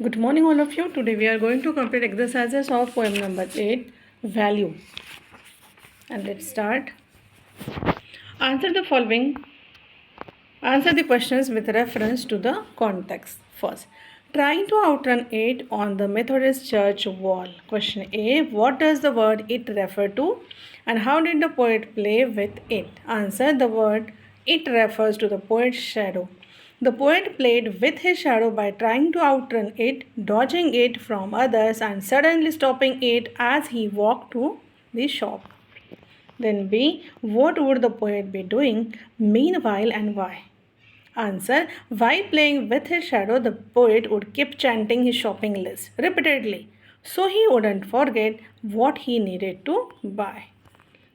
Good morning, all of you. Today we are going to complete exercises of poem number 8, Value. And let's start. Answer the following. Answer the questions with reference to the context. First, trying to outrun it on the Methodist church wall. Question A. What does the word it refer to? And how did the poet play with it? Answer. The word it refers to the poet's shadow. The poet played with his shadow by trying to outrun it, dodging it from others, and suddenly stopping it as he walked to the shop. Then B. What would the poet be doing meanwhile and why? Answer. While playing with his shadow, the poet would keep chanting his shopping list repeatedly so he wouldn't forget what he needed to buy.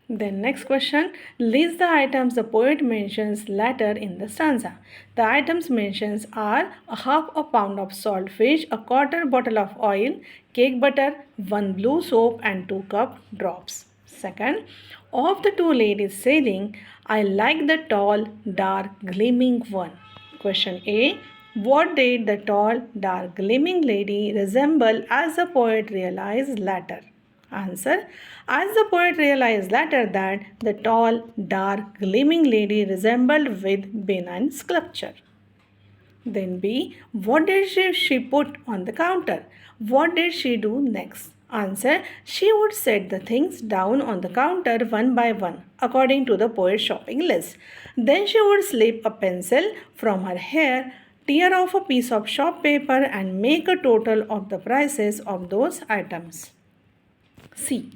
Then next question, list the items the poet mentions later in the stanza. The items mentions are a half a pound of salt fish, a quarter bottle of oil, cake butter, one blue soap and 2 cup drops. Second, of the two ladies sailing, I like the tall, dark, gleaming one. Question A. What did the tall, dark, gleaming lady resemble as the poet realized later? Answer. As the poet realized later that the tall, dark, gleaming lady resembled with benign sculpture. Then B. What did she put on the counter? What did she do next? Answer. She would set the things down on the counter one by one, according to the poet's shopping list. Then she would slip a pencil from her hair, tear off a piece of shop paper, and make a total of the prices of those items. C.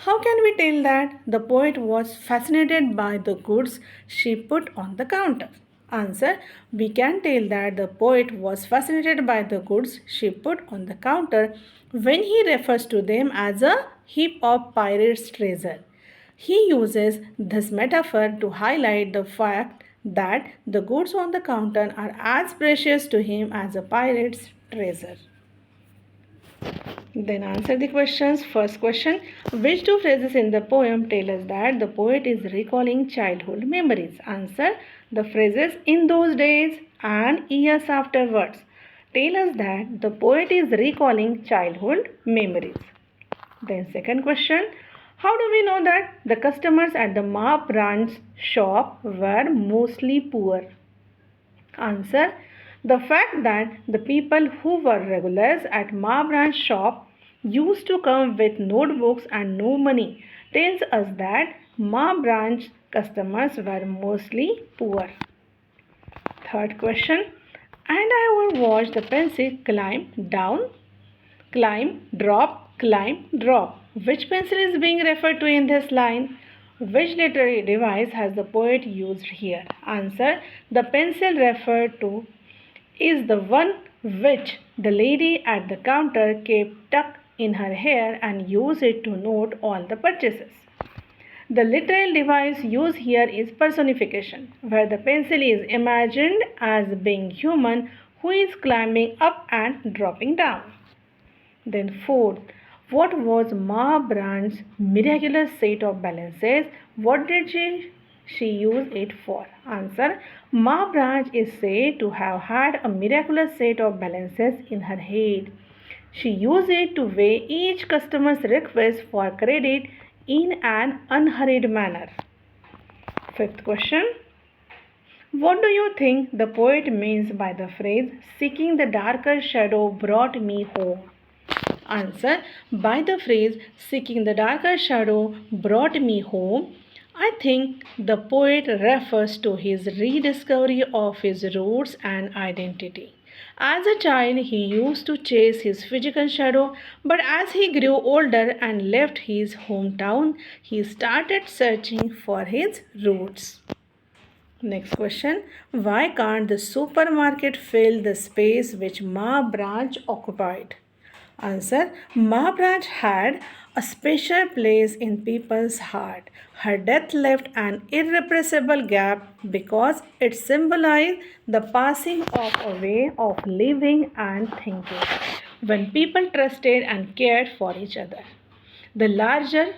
How can we tell that the poet was fascinated by the goods she put on the counter? Answer. We can tell that the poet was fascinated by the goods she put on the counter when he refers to them as a heap of pirates' treasure. He uses this metaphor to highlight the fact that the goods on the counter are as precious to him as a pirate's treasure. Then answer the questions. First question, which two phrases in the poem tell us that the poet is recalling childhood memories? Answer, the phrases in those days and years afterwards tell us that the poet is recalling childhood memories. Then second question, how do we know that the customers at the Ma branch shop were mostly poor? Answer, the fact that the people who were regulars at Ma branch shop used to come with notebooks and no money tells us that Ma branch customers were mostly poor. Third question, and I would watch the pencil climb down, climb, drop. Which pencil is being referred to in this line? Which literary device has the poet used here? Answer, the pencil referred to is the one which the lady at the counter kept tucked in her hair and used it to note all the purchases. The literal device used here is personification, where the pencil is imagined as being human who is climbing up and dropping down. Then fourth, what was Ma Brand's miraculous set of balances? What did she use it for? Answer, Ma Brand is said to have had a miraculous set of balances in her head. She used it to weigh each customer's request for credit in an unhurried manner. Fifth question, what do you think the poet means by the phrase, seeking the darker shadow brought me home? Answer, by the phrase, seeking the darker shadow brought me home, I think the poet refers to his rediscovery of his roots and identity. As a child, he used to chase his physical shadow, but as he grew older and left his hometown, he started searching for his roots. Next question, why can't the supermarket fill the space which Ma Branch occupied? Answer, Ma Branch had a special place in people's heart. Her death left an irrepressible gap because it symbolized the passing of a way of living and thinking when people trusted and cared for each other. The larger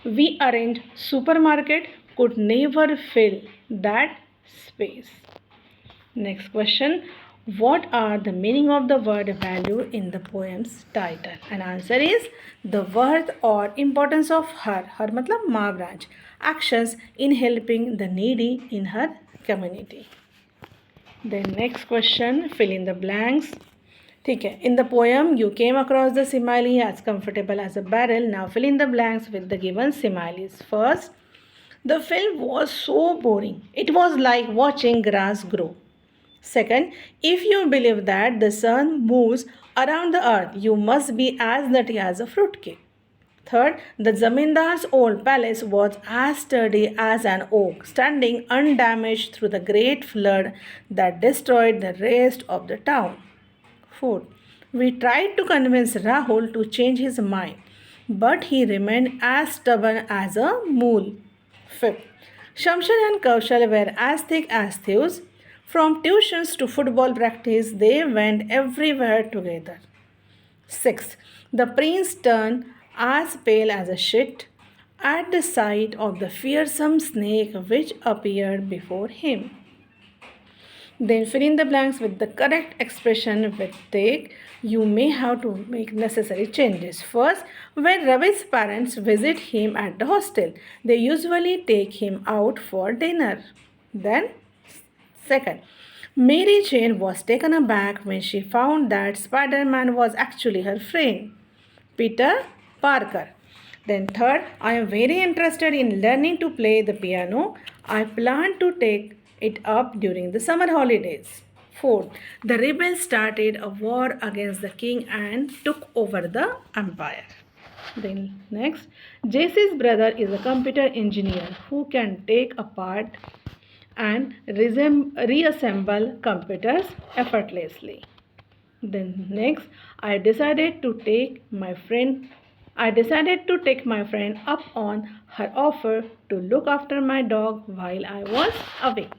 we arranged supermarket could never fill that space. Next question, What are the meaning of the word value in the poem's title? And answer is the worth or importance of her. Her matlab ma branch. Actions in helping the needy in her community. Then next question, fill in the blanks. ठीक है. In the poem, you came across the simile as comfortable as a barrel. Now fill in the blanks with the given similes. First, the film was so boring. It was like watching grass grow. Second, if you believe that the sun moves around the earth, you must be as nutty as a fruitcake. Third, the Zamindar's old palace was as sturdy as an oak, standing undamaged through the great flood that destroyed the rest of the town. Fourth, we tried to convince Rahul to change his mind, but he remained as stubborn as a mule. Fifth, Shamshan and Kaushal were as thick as thieves. From tuitions to football practice, they went everywhere together. Sixth, the prince turned as pale as a sheet at the sight of the fearsome snake which appeared before him. Then fill in the blanks with the correct expression with take. You may have to make necessary changes. First, when Ravi's parents visit him at the hostel, they usually take him out for dinner. Then, second, Mary Jane was taken aback when she found that Spider-Man was actually her friend, Peter Parker. Then third, I am very interested in learning to play the piano. I plan to take it up during the summer holidays. Fourth, the rebels started a war against the king and took over the empire. Then next, JC's brother is a computer engineer who can take apart and reassemble computers effortlessly. Then next, I decided to take my friend up on her offer to look after my dog while I was away.